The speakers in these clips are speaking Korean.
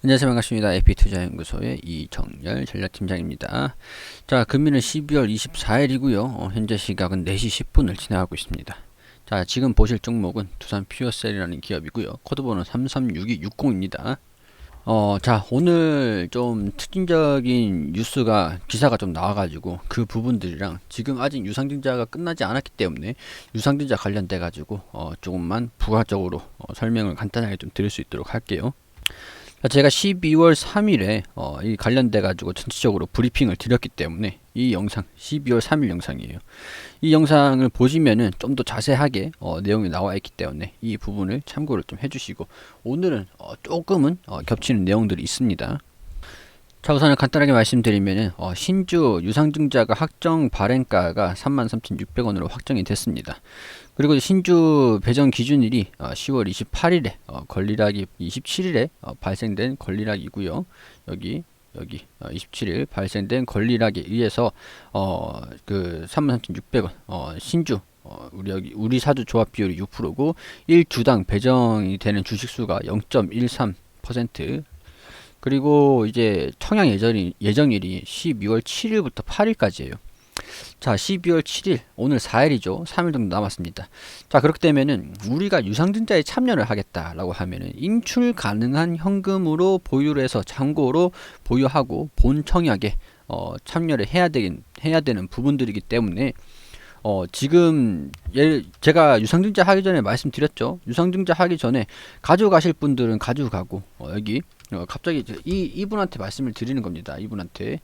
안녕하세요. 반갑습니다. FP투자연구소의 이정열 전략팀장입니다. 자, 금일은 12월 24일이고요. 현재 시각은 4시 10분을 지나가고 있습니다. 자, 지금 보실 종목은 두산 퓨어셀이라는 기업이고요. 코드번호 336260입니다. 자, 오늘 좀 특징적인 뉴스가 기사가 좀 나와가지고 그 부분들이랑 지금 아직 유상증자가 끝나지 않았기 때문에 유상증자 관련돼 가지고 조금만 부가적으로 설명을 간단하게 좀 드릴 수 있도록 할게요. 제가 12월 3일에 이 관련돼 가지고 전체적으로 브리핑을 드렸기 때문에 이 영상 12월 3일 영상이에요. 이 영상을 보시면은 좀 더 자세하게 내용이 나와 있기 때문에 이 부분을 참고를 좀 해주시고 오늘은 조금은 겹치는 내용들이 있습니다. 자, 우선은 간단하게 말씀드리면은 신주 유상증자가 확정 발행가가 33,600원으로 확정이 됐습니다. 그리고 신주 배정 기준일이 10월 28일에 권리락이 27일에 발생된 권리락이고요. 여기 27일 발생된 권리락에 의해서 그 33,600원 신주 우리 사주 조합 비율이 6%고 1주당 배정이 되는 주식 수가 0.13%. 그리고 이제 청약 예정일이 12월 7일부터 8일까지예요. 자, 12월 7일, 오늘 4일이죠. 3일 정도 남았습니다. 자, 그렇게 되면은 우리가 유상증자에 참여를 하겠다라고 하면은 인출 가능한 현금으로 보유를 해서 잔고로 보유하고 본 청약에 참여를 해야 되는 부분들이기 때문에 지금 제가 유상증자 하기 전에 말씀드렸죠. 유상증자 하기 전에 가지고 가실 분들은 가지고 가고 여기 갑자기 이분한테 말씀을 드리는 겁니다. 이분한테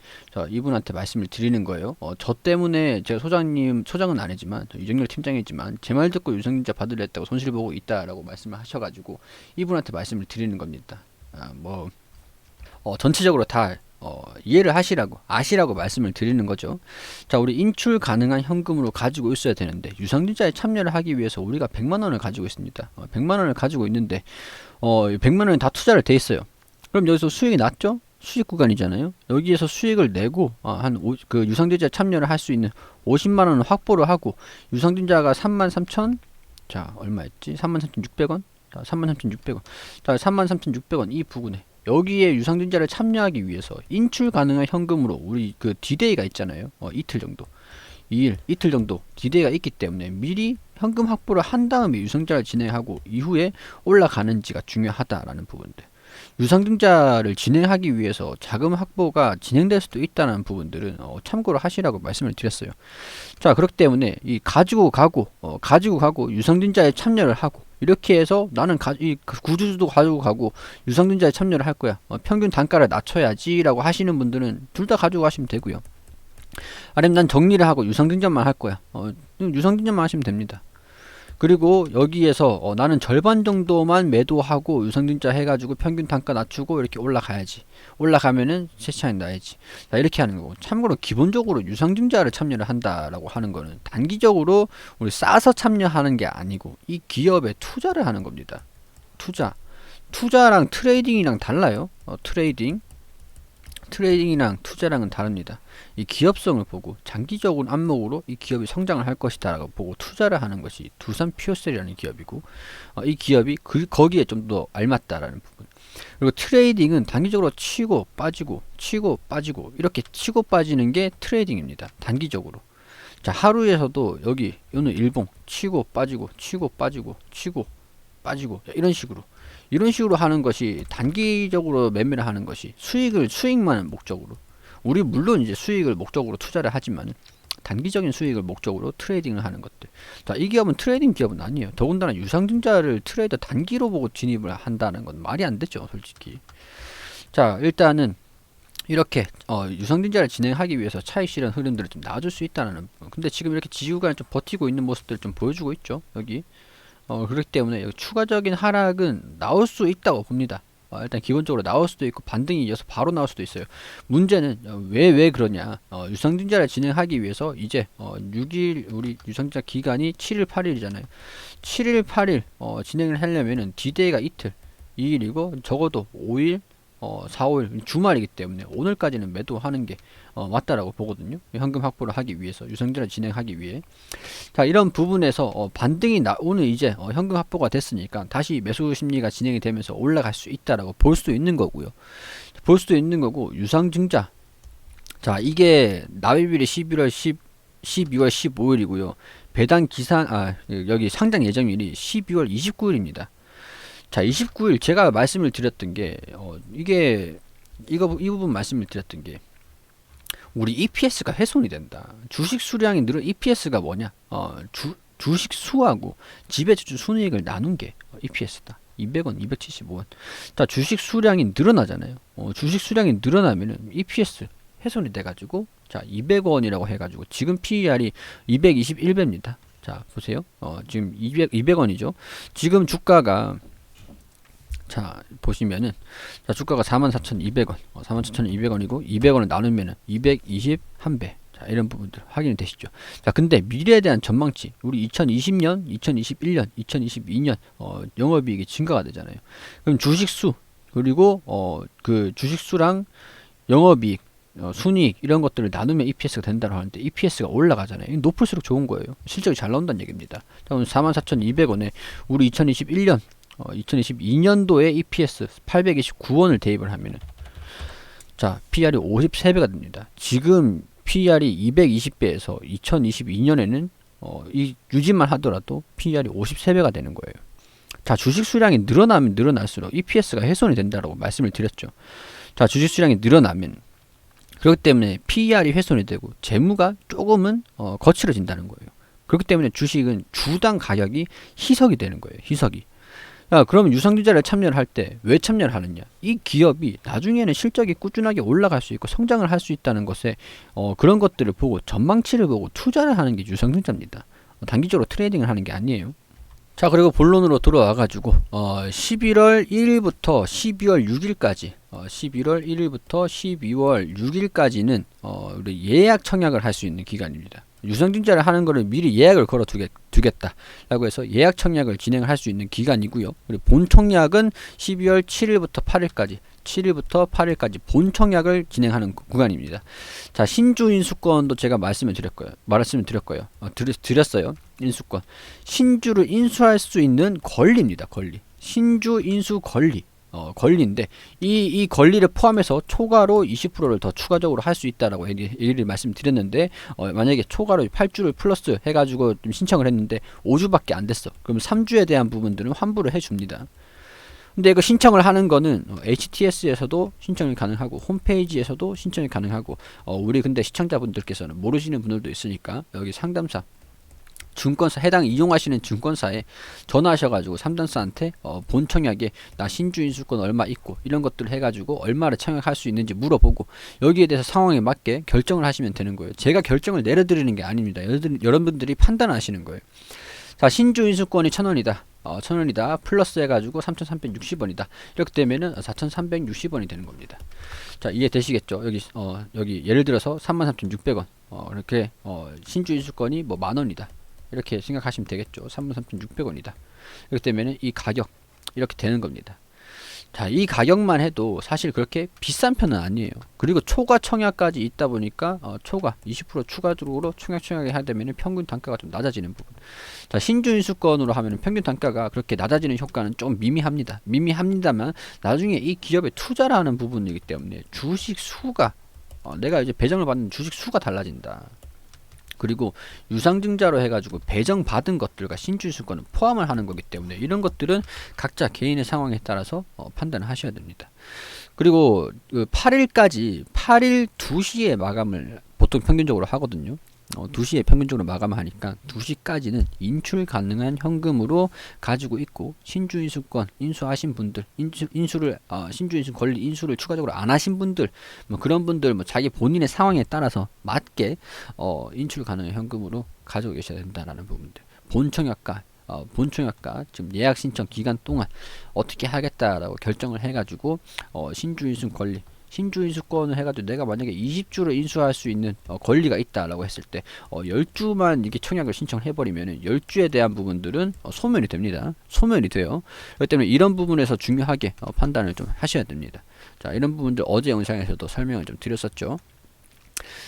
말씀을 드리는 거예요. 저 때문에 제가 소장은 아니지만 이정렬 팀장이지만 제 말 듣고 유상증자 받으려 했다고 손실 보고 있다라고 말씀을 하셔가지고 이분한테 말씀을 드리는 겁니다. 전체적으로 다 이해를 아시라고 말씀을 드리는 거죠. 자, 우리 인출 가능한 현금으로 가지고 있어야 되는데 유상증자에 참여를 하기 위해서 우리가 100만 원을 가지고 있습니다. 100만 원을 가지고 있는데 100만 원이 다 투자를 돼 있어요. 그럼 여기서 수익이 났죠? 수익 구간이잖아요. 여기에서 수익을 내고 그 유상증자에 참여를 할 수 있는 50만 원을 확보를 하고 유상증자가 33,000 자, 얼마였지? 33,600원? 자, 33,600원. 자, 33,600원 이 부분에 여기에 유상증자를 참여하기 위해서 인출 가능한 현금으로 우리 그 디데이가 있잖아요. 이틀 정도. 2일, 이틀 정도 디데이가 있기 때문에 미리 현금 확보를 한 다음에 유상증자를 진행하고 이후에 올라가는지가 중요하다라는 부분들. 유상증자를 진행하기 위해서 자금 확보가 진행될 수도 있다는 부분들은 참고를 하시라고 말씀을 드렸어요. 자, 그렇기 때문에 이 가지고 가고 유상증자에 참여를 하고 이렇게 해서 나는 이 구주도 가지고 가고 유상증자에 참여를 할 거야. 평균 단가를 낮춰야지라고 하시는 분들은 둘 다 가지고 가시면 되고요. 아니면 난 정리를 하고 유상증자만 할 거야. 유상증자만 하시면 됩니다. 그리고 여기에서 나는 절반 정도만 매도하고 유상증자 해가지고 평균 단가 낮추고 이렇게 올라가야지. 올라가면은 새 차익 나야지. 자, 이렇게 하는 거고. 참고로 기본적으로 유상증자를 참여를 한다라고 하는 거는 단기적으로 우리 싸서 참여하는 게 아니고 이 기업에 투자를 하는 겁니다. 투자랑 트레이딩이랑 달라요. 트레이딩이랑 투자랑은 다릅니다. 이 기업성을 보고 장기적인 안목으로 이 기업이 성장을 할 것이다 라고 보고 투자를 하는 것이 두산 퓨어셀이라는 기업이고 이 기업이 거기에 좀 더 알맞다라는 부분. 그리고 트레이딩은 단기적으로 치고 빠지고 이렇게 치고 빠지는 게 트레이딩입니다. 단기적으로. 자, 하루에서도 여기 오늘 일봉 치고 빠지고 이런 식으로 하는 것이 단기적으로 매매를 하는 것이 수익만 목적으로 우리 물론 이제 수익을 목적으로 투자를 하지만 단기적인 수익을 목적으로 트레이딩을 하는 것들. 자, 이 기업은 트레이딩 기업은 아니에요. 더군다나 유상증자를 트레이더 단기로 보고 진입을 한다는 건 말이 안 되죠, 솔직히. 자, 일단은 이렇게 유상증자를 진행하기 위해서 차익 실현 흐름들을 좀 나아줄 수 있다는 부분. 근데 지금 이렇게 지지구간을 좀 버티고 있는 모습들을 좀 보여주고 있죠, 여기. 그렇기 때문에 여기 추가적인 하락은 나올 수 있다고 봅니다. 일단 기본적으로 나올 수도 있고 반등이 이어서 바로 나올 수도 있어요. 문제는 왜 그러냐? 유상증자를 진행하기 위해서 이제 6일 우리 유상증자 기간이 7일 8일이잖아요. 7일 8일 진행을 하려면은 디데이가 이틀 2일이고 적어도 5일 4, 5일 주말이기 때문에 오늘까지는 매도하는 게 맞다라고 보거든요. 현금 확보를 하기 위해서, 유상증자를 진행하기 위해. 자, 이런 부분에서 반등이 오늘 이제 현금 확보가 됐으니까 다시 매수 심리가 진행이 되면서 올라갈 수 있다라고 볼 수도 있는 거고요. 볼 수도 있는 거고, 유상증자. 자, 이게 납입일이 12월 15일이고요. 배당 기산, 여기 상장 예정일이 12월 29일입니다. 자, 29일 제가 말씀을 드렸던 게, 이 부분 말씀을 드렸던 게, 우리 EPS가 훼손이 된다. 주식 수량이 늘어, EPS가 뭐냐? 주식 수하고 지배주주 순이익을 나눈 게 EPS다. 200원, 275원. 자, 주식 수량이 늘어나잖아요. 주식 수량이 늘어나면은 EPS 훼손이 돼가지고, 자, 200원이라고 해가지고, 지금 PER이 221배입니다. 자, 보세요. 지금 200원이죠. 지금 주가가, 자, 보시면은, 자, 주가가 44,200원, 44,200원이고, 200원을 나누면은 221배. 자, 이런 부분들 확인이 되시죠. 자, 근데 미래에 대한 전망치, 우리 2020년, 2021년, 2022년, 영업이익이 증가가 되잖아요. 그럼 주식수, 그리고, 그 주식수랑 영업이익, 순이익 이런 것들을 나누면 EPS가 된다고 하는데 EPS가 올라가잖아요. 높을수록 좋은 거예요. 실적이 잘 나온다는 얘기입니다. 자, 오늘 44,200원에 우리 2021년 2022년도에 EPS 829원을 대입을 하면은, 자, PR이 53배가 됩니다. 지금 PR이 220배에서 2022년에는 이 유지만 하더라도 PR이 53배가 되는 거예요. 자, 주식 수량이 늘어나면 늘어날수록 EPS가 훼손이 된다라고 말씀을 드렸죠. 자, 주식 수량이 늘어나면, 그렇기 때문에 PER이 훼손이 되고 재무가 조금은 거칠어진다는 거예요. 그렇기 때문에 주식은 주당 가격이 희석이 되는 거예요. 희석이. 야, 그러면 유상증자를 참여를 할 때 왜 참여를 하느냐? 이 기업이 나중에는 실적이 꾸준하게 올라갈 수 있고 성장을 할 수 있다는 것에 그런 것들을 보고 전망치를 보고 투자를 하는 게 유상증자입니다. 단기적으로 트레이딩을 하는 게 아니에요. 자, 그리고 본론으로 들어와가지고 11월 1일부터 12월 6일까지 11월 1일부터 12월 6일까지는 우리 예약 청약을 할 수 있는 기간입니다. 유상증자를 하는 거를 미리 예약을 걸어 두겠다라고 해서 예약 청약을 진행을 할 수 있는 기간이고요. 그리고 본 청약은 12월 7일부터 8일까지 본 청약을 진행하는 구간입니다. 자, 신주 인수권도 제가 말씀을 드렸고요. 드렸어요. 인수권. 신주를 인수할 수 있는 권리입니다. 권리. 신주 인수 권리. 권리인데 이 권리를 포함해서 초과로 20%를 더 추가적으로 할 수 있다라고 얘기를 말씀드렸는데, 만약에 초과로 8주를 플러스 해가지고 좀 신청을 했는데 5주밖에 안 됐어. 그럼 3주에 대한 부분들은 환불을 해줍니다. 근데 이거 신청을 하는 거는 HTS에서도 신청이 가능하고 홈페이지에서도 신청이 가능하고, 우리 근데 시청자분들께서는 모르시는 분들도 있으니까 여기 상담사, 증권사, 해당 이용하시는 증권사에 전화하셔가지고 상담사한테 본 청약에 나 신주 인수권 얼마 있고 이런 것들을 해가지고 얼마를 청약할 수 있는지 물어보고 여기에 대해서 상황에 맞게 결정을 하시면 되는 거예요. 제가 결정을 내려드리는 게 아닙니다. 여러분들이 판단하시는 거예요. 자, 신주 인수권이 1,000원이다. 1,000원이다. 플러스 해가지고 3,360원이다. 이렇게 되면은 4,360원이 되는 겁니다. 자, 이해되시겠죠? 여기 예를 들어서 33,600원. 이렇게 신주 인수권이 뭐 만원이다. 이렇게 생각하시면 되겠죠. 33,600원이다. 이렇게 되면 이 가격 이렇게 되는 겁니다. 자, 이 가격만 해도 사실 그렇게 비싼 편은 아니에요. 그리고 초과 청약까지 있다 보니까 초과 20% 추가적으로 청약에 하게 되면 평균 단가가 좀 낮아지는 부분. 자, 신주 인수권으로 하면 평균 단가가 그렇게 낮아지는 효과는 좀 미미합니다만 나중에 이 기업에 투자를 하는 부분이기 때문에 주식 수가 내가 이제 배정을 받는 주식 수가 달라진다. 그리고 유상증자로 해가지고 배정받은 것들과 신주인수권을 포함을 하는 거기 때문에 이런 것들은 각자 개인의 상황에 따라서 판단을 하셔야 됩니다. 그리고 8일 2시에 마감을 보통 평균적으로 하거든요. 2시에 평균적으로 마감을 하니까 2시까지는 인출 가능한 현금으로 가지고 있고, 신주인수권 인수하신 분들, 신주인수 권리 인수를 추가적으로 안 하신 분들, 뭐 그런 분들 자기 본인의 상황에 따라서 맞게 인출 가능한 현금으로 가지고 계셔야 된다라는 부분들. 본청약가 지금 예약 신청 기간 동안 어떻게 하겠다라고 결정을 해가지고 신주인수 권리, 신주인수권을 해가지고 내가 만약에 20주를 인수할 수 있는 권리가 있다라고 했을 때 10주만 이게 청약을 신청해버리면 10주에 대한 부분들은 소멸이 됩니다. 소멸이 돼요. 그렇기 때문에 이런 부분에서 중요하게 판단을 좀 하셔야 됩니다. 자, 이런 부분들 어제 영상에서도 설명을 좀 드렸었죠.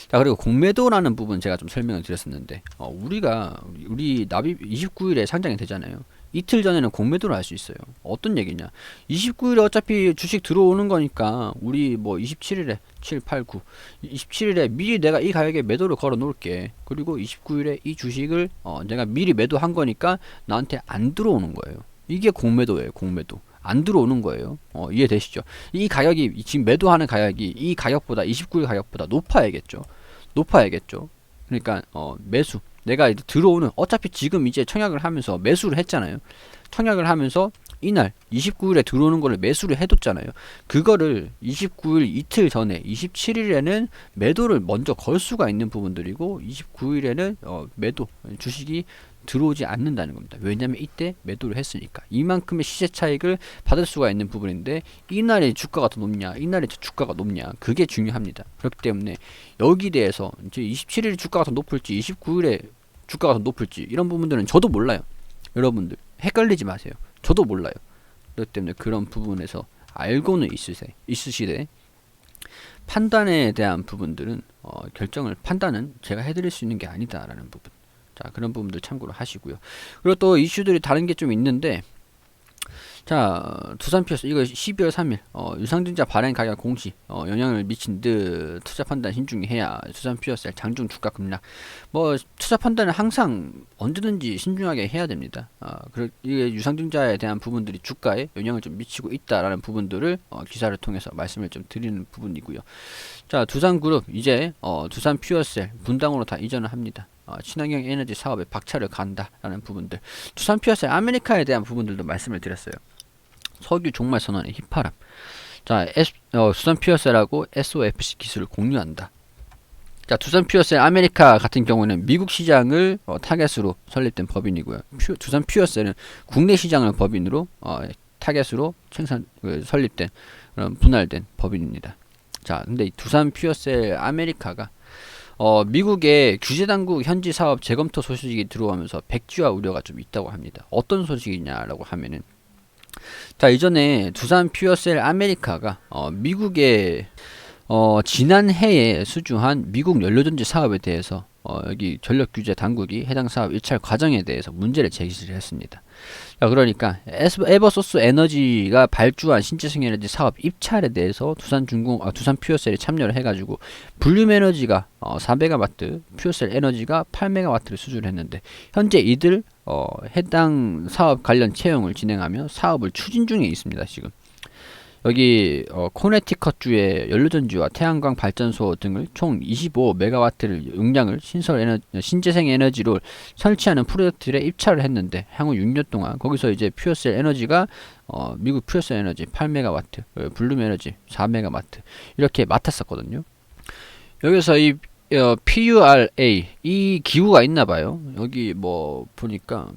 자, 그리고 공매도라는 부분 제가 좀 설명을 드렸었는데, 우리 납입 29일에 상장이 되잖아요. 이틀 전에는 공매도를 할 수 있어요. 어떤 얘기냐? 29일에 어차피 주식 들어오는 거니까 우리 뭐 27일에 7, 8, 9, 27일에 미리 내가 이 가격에 매도를 걸어 놓을게. 그리고 29일에 이 주식을 내가 미리 매도한 거니까 나한테 안 들어오는 거예요. 이게 공매도예요. 공매도. 안 들어오는 거예요. 이해되시죠? 이 가격이 지금 매도하는 가격이 이 가격보다 29일 가격보다 높아야겠죠. 높아야겠죠. 그러니까 매수. 내가 이제 들어오는 어차피 지금 이제 청약을 하면서 매수를 했잖아요. 청약을 하면서 이날 29일에 들어오는 거를 매수를 해뒀잖아요. 그거를 29일 이틀 전에 27일에는 매도를 먼저 걸 수가 있는 부분들이고 29일에는 매도 주식이 들어오지 않는다는 겁니다. 왜냐하면 이때 매도를 했으니까 이만큼의 시세 차익을 받을 수가 있는 부분인데 이날에 주가가 더 높냐 이날에 주가가 높냐 그게 중요합니다. 그렇기 때문에 여기 대해서 이제 27일 주가가 더 높을지 29일에 주가가 더 높을지 이런 부분들은 저도 몰라요. 여러분들 헷갈리지 마세요. 저도 몰라요. 그렇기 때문에 그런 부분에서 알고는 있으시되 판단에 대한 부분들은 판단은 제가 해드릴 수 있는 게 아니다라는 부분. 자, 그런 부분들 참고로 하시고요. 그리고 또 이슈들이 다른 게 좀 있는데, 자, 두산 피어스 이거 12월 3일 유상증자 발행 가격 공시 영향을 미친 듯 투자 판단 신중히 해야 두산 피어스 장중 주가 급락. 뭐 투자 판단은 항상 언제든지 신중하게 해야 됩니다. 이게 유상증자에 대한 부분들이 주가에 영향을 좀 미치고 있다라는 부분들을 기사를 통해서 말씀을 좀 드리는 부분이고요. 자, 두산그룹 이제 두산 퓨어셀 분당으로 다 이전을 합니다. 친환경 에너지 사업에 박차를 간다라는 부분들. 두산 퓨어셀 아메리카에 대한 부분들도 말씀을 드렸어요. 석유 종말 선언의 휘파람. 자, 두산 퓨어셀하고 SOFC 기술을 공유한다. 자, 두산 퓨어셀 아메리카 같은 경우는 미국 시장을 타겟으로 설립된 법인이고요. 두산 퓨어셀은 국내 시장을 법인으로 타겟으로 설립된 분할된 법인입니다. 자, 근데 이 두산 퓨어셀 아메리카가 미국의 규제당국 현지 사업 재검토 소식이 들어오면서 백지화 우려가 좀 있다고 합니다. 어떤 소식이냐라고 하면은, 자, 이전에 두산 퓨어셀 아메리카가 미국의 지난해에 수주한 미국 연료전지 사업에 대해서 여기 전력규제 당국이 해당 사업 일찰 과정에 대해서 문제를 제기를 했습니다. 자, 그러니까 에버소스 에너지가 발주한 신재생 에너지 사업 입찰에 대해서 두산 퓨어셀이 참여를 해가지고 볼륨 에너지가 4메가와트, 퓨어셀 에너지가 8메가와트를 수주를 했는데 현재 이들 해당 사업 관련 채용을 진행하며 사업을 추진 중에 있습니다. 지금 여기 코네티컷주의 연료전지와 태양광 발전소 등을 총 25메가와트를 용량을 신재생 에너지로 설치하는 프로젝트에 입찰을 했는데 향후 6년 동안 거기서 이제 퓨어셀 에너지가 미국 퓨어셀 에너지 8메가와트, 블룸 에너지 4메가와트 이렇게 맡았었거든요. 여기서 이 PURA 이 기구가 있나봐요. 여기 뭐 보니까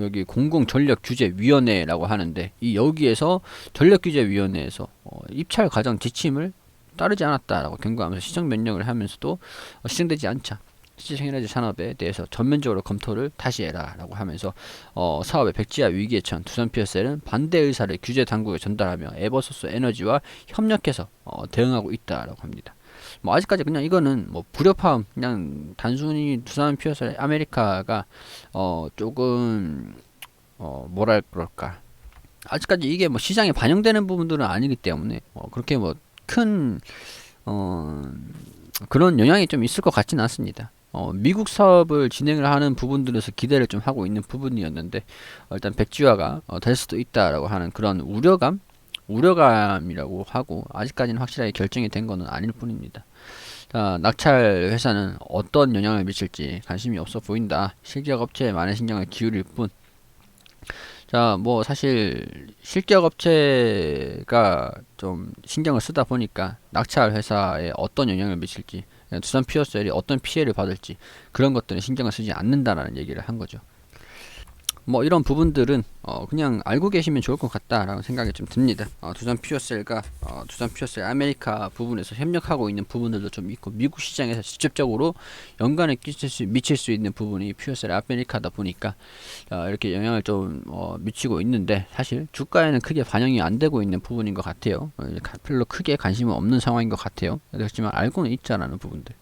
여기 공공전력규제위원회라고 하는데 이 여기에서 전력규제위원회에서 입찰 과정 지침을 따르지 않았다라고 경고하면서 시정 명령을 하면서도 시정되지 않자 신재생에너지 산업에 대해서 전면적으로 검토를 다시 해라라고 하면서 사업의 백지화 위기에 처한 두산 퓨어셀은 반대 의사를 규제 당국에 전달하며 에버소스 에너지와 협력해서 대응하고 있다라고 합니다. 뭐 아직까지 그냥 이거는 뭐 불협화음 그냥 단순히 두산 퓨어셀 아메리카가 조금 뭐랄 그럴까 아직까지 이게 뭐 시장에 반영되는 부분들은 아니기 때문에 그렇게 뭐 큰 그런 영향이 좀 있을 것 같지는 않습니다. 미국 사업을 진행을 하는 부분들에서 기대를 좀 하고 있는 부분이었는데 일단 백지화가 될 수도 있다라고 하는 그런 우려감이라고 하고 아직까지는 확실하게 결정이 된 것은 아닐 뿐입니다. 자, 낙찰 회사는 어떤 영향을 미칠지 관심이 없어 보인다. 실격 업체에 많은 신경을 기울일 뿐. 자, 뭐 사실 실격 업체가 좀 신경을 쓰다 보니까 낙찰 회사에 어떤 영향을 미칠지, 두산 퓨어셀이 어떤 피해를 받을지 그런 것들은 신경을 쓰지 않는다라는 얘기를 한 거죠. 뭐 이런 부분들은 그냥 알고 계시면 좋을 것 같다라는 생각이 좀 듭니다. 두산 퓨어셀과 두산 퓨어셀 아메리카 부분에서 협력하고 있는 부분들도 좀 있고, 미국 시장에서 직접적으로 연관을 미칠 수 있는 부분이 퓨어셀 아메리카다 보니까 이렇게 영향을 좀 미치고 있는데, 사실 주가에는 크게 반영이 안 되고 있는 부분인 것 같아요. 별로 크게 관심은 없는 상황인 것 같아요. 그렇지만 알고는 있자라는 부분들.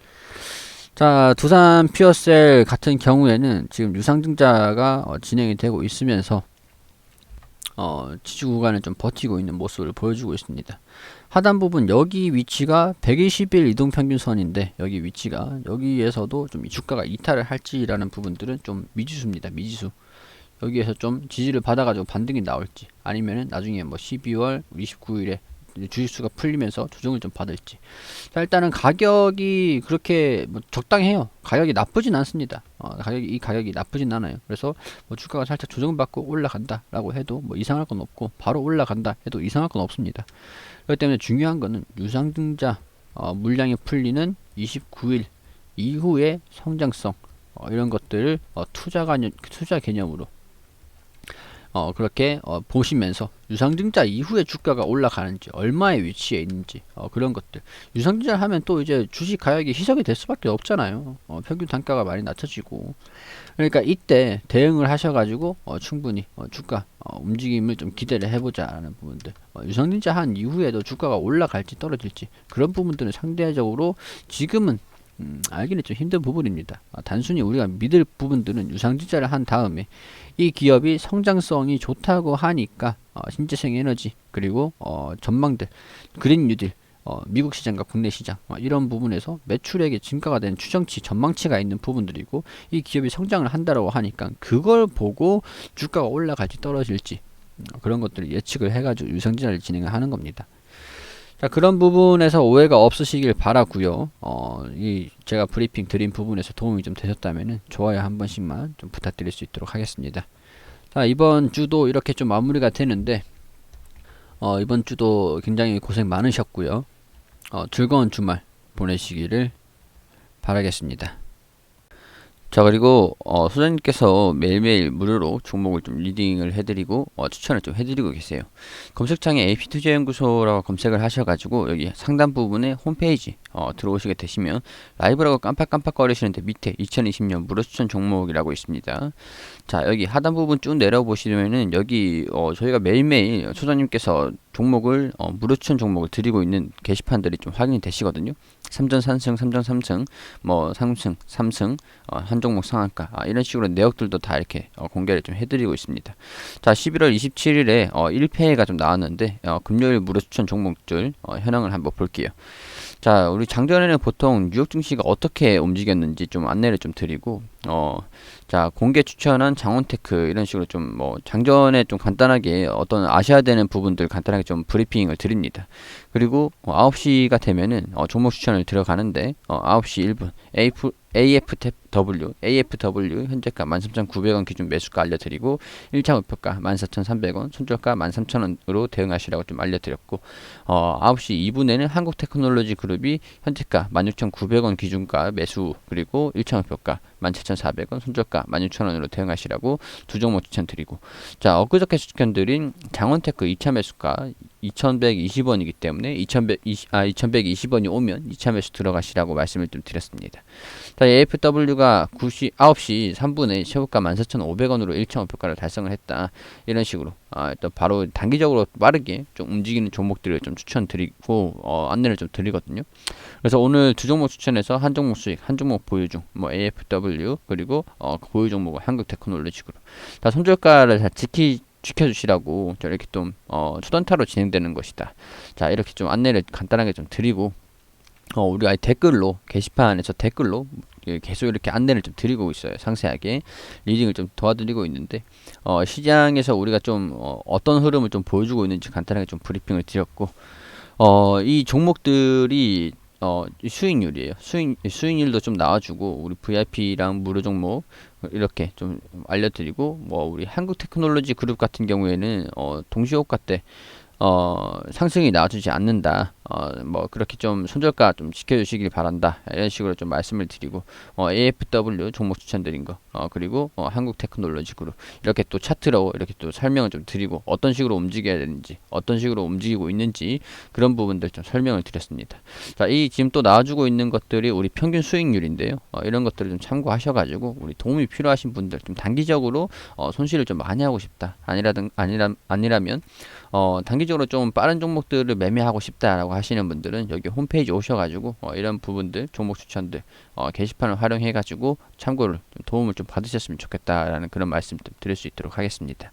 자, 두산 퓨어셀 같은 경우에는 지금 유상증자가 진행이 되고 있으면서 지지 구간을 좀 버티고 있는 모습을 보여주고 있습니다. 하단 부분 여기 위치가 120일 이동평균선인데, 여기 위치가 여기에서도 좀 주가가 이탈을 할지라는 부분들은 좀 미지수입니다. 미지수. 여기에서 좀 지지를 받아가지고 반등이 나올지, 아니면은 나중에 뭐 12월 29일에 주식수가 풀리면서 조정을 좀 받을지. 자, 일단은 가격이 그렇게 뭐 적당해요. 가격이 나쁘진 않습니다. 이 가격이 나쁘진 않아요. 그래서 뭐 주가가 살짝 조정받고 올라간다라고 해도 뭐 이상할 건 없고, 바로 올라간다 해도 이상할 건 없습니다. 그렇기 때문에 중요한 거는 유상증자 물량이 풀리는 29일 이후의 성장성, 이런 것들을 투자 개념으로 그렇게 보시면서 유상증자 이후에 주가가 올라가는지, 얼마의 위치에 있는지, 그런 것들. 유상증자를 하면 또 이제 주식 가격이 희석이 될 수밖에 없잖아요. 평균 단가가 많이 낮춰지고. 그러니까 이때 대응을 하셔가지고 충분히 주가 움직임을 좀 기대를 해보자라는 부분들. 유상증자 한 이후에도 주가가 올라갈지 떨어질지, 그런 부분들은 상대적으로 지금은 알기는 좀 힘든 부분입니다. 단순히 우리가 믿을 부분들은 유상증자를 한 다음에 이 기업이 성장성이 좋다고 하니까 신재생 에너지, 그리고 전망들, 그린 뉴딜, 미국 시장과 국내 시장, 이런 부분에서 매출액이 증가가 된 추정치, 전망치가 있는 부분들이고, 이 기업이 성장을 한다라고 하니까 그걸 보고 주가가 올라갈지 떨어질지, 그런 것들을 예측을 해가지고 유상증자를 진행을 하는 겁니다. 자, 그런 부분에서 오해가 없으시길 바라고요. 제가 브리핑 드린 부분에서 도움이 좀 되셨다면은 좋아요 한 번씩만 좀 부탁드릴 수 있도록 하겠습니다. 자, 이번 주도 이렇게 좀 마무리가 되는데, 이번 주도 굉장히 고생 많으셨고요. 즐거운 주말 보내시기를 바라겠습니다. 자, 그리고 소장님께서 매일매일 무료로 종목을 좀 리딩을 해드리고 추천을 좀 해드리고 계세요. 검색창에 AP투자연구소라고 검색을 하셔가지고 여기 상단 부분에 홈페이지 들어오시게 되시면 라이브라고 깜빡깜빡 거리시는데 밑에 2020년 무료 추천 종목이라고 있습니다. 자, 여기 하단 부분 쭉 내려보시면은 여기 저희가 매일매일 소장님께서 종목을 무료 추천 종목을 드리고 있는 게시판들이 좀 확인이 되시거든요. 3전 3승, 3전 3승, 뭐 3승, 3승, 한 종목 상한가, 이런 식으로 내역들도 다 이렇게 공개를 좀 해드리고 있습니다. 자, 11월 27일에 1패가 좀 나왔는데, 금요일 무료 추천 종목들 현황을 한번 볼게요. 자, 우리 장전에는 보통 뉴욕 증시가 어떻게 움직였는지 좀 안내를 좀 드리고, 자, 공개 추천한 장원테크, 이런 식으로 좀 뭐 장전에 좀 간단하게 어떤 아셔야 되는 부분들 간단하게 좀 브리핑을 드립니다. 그리고 9시가 되면은 종목 추천을 들어가는데, 9시 1분 AFW 현재가 13,900원 기준 매수가 알려드리고, 1차 목표가 14,300원, 손절가 13,000원으로 대응하시라고 좀 알려드렸고, 9시 2분에는 한국테크놀로지 그룹이 현재가 16,900원 기준가 매수, 그리고 1차 목표가 17,400원, 손절가 16,000원으로 대응하시라고 두 종목 추천드리고, 자, 엊그저께 추천드린 장원테크 2차 매수가 2,120원이기 때문에 2,120원이 오면 2차 매수 들어가시라고 말씀을 좀 드렸습니다. 자, AFW가 9시 3분에 최고가 14,500원으로 1차 목표가를 달성을 했다. 이런 식으로 또 바로 단기적으로 빠르게 좀 움직이는 종목들을 좀 추천드리고 안내를 좀 드리거든요. 그래서 오늘 두 종목 추천해서 한 종목 수익, 한 종목 보유 중, 뭐 AFW 그리고 보유 종목은 한국테크놀로지그룹. 다 손절가를 다 지켜주시라고 이렇게 좀 초단타로 진행되는 것이다. 자, 이렇게 좀 안내를 간단하게 좀 드리고, 우리 아예 댓글로, 게시판에서 댓글로 계속 이렇게 안내를 좀 드리고 있어요. 상세하게 리딩을 좀 도와드리고 있는데, 시장에서 우리가 좀 어떤 흐름을 좀 보여주고 있는지 간단하게 좀 브리핑을 드렸고, 이 종목들이 수익률이에요. 수익률도 좀 나와주고, 우리 VIP랑 무료 종목 이렇게 좀 알려드리고, 뭐 우리 한국테크놀로지 그룹 같은 경우에는 동시호가 때 상승이 나와주지 않는다. 뭐 그렇게 좀 손절가 좀 지켜주시길 바란다, 이런 식으로 좀 말씀을 드리고, AFW 종목 추천드린 거, 그리고 한국 테크놀로지 그룹, 이렇게 또 차트로 이렇게 또 설명을 좀 드리고, 어떤 식으로 움직여야 되는지, 어떤 식으로 움직이고 있는지, 그런 부분들 좀 설명을 드렸습니다. 자, 이 지금 또 나와주고 있는 것들이 우리 평균 수익률인데요. 이런 것들을 좀 참고하셔가지고, 우리 도움이 필요하신 분들, 좀 단기적으로 손실을 좀 많이 하고 싶다, 아니라면 단기적으로 좀 빠른 종목들을 매매하고 싶다라고 하시는 분들은 여기 홈페이지 오셔가지고 이런 부분들, 종목 추천들 게시판을 활용해가지고 참고를 좀 도움을 좀 받으셨으면 좋겠다라는 그런 말씀 좀 드릴 수 있도록 하겠습니다.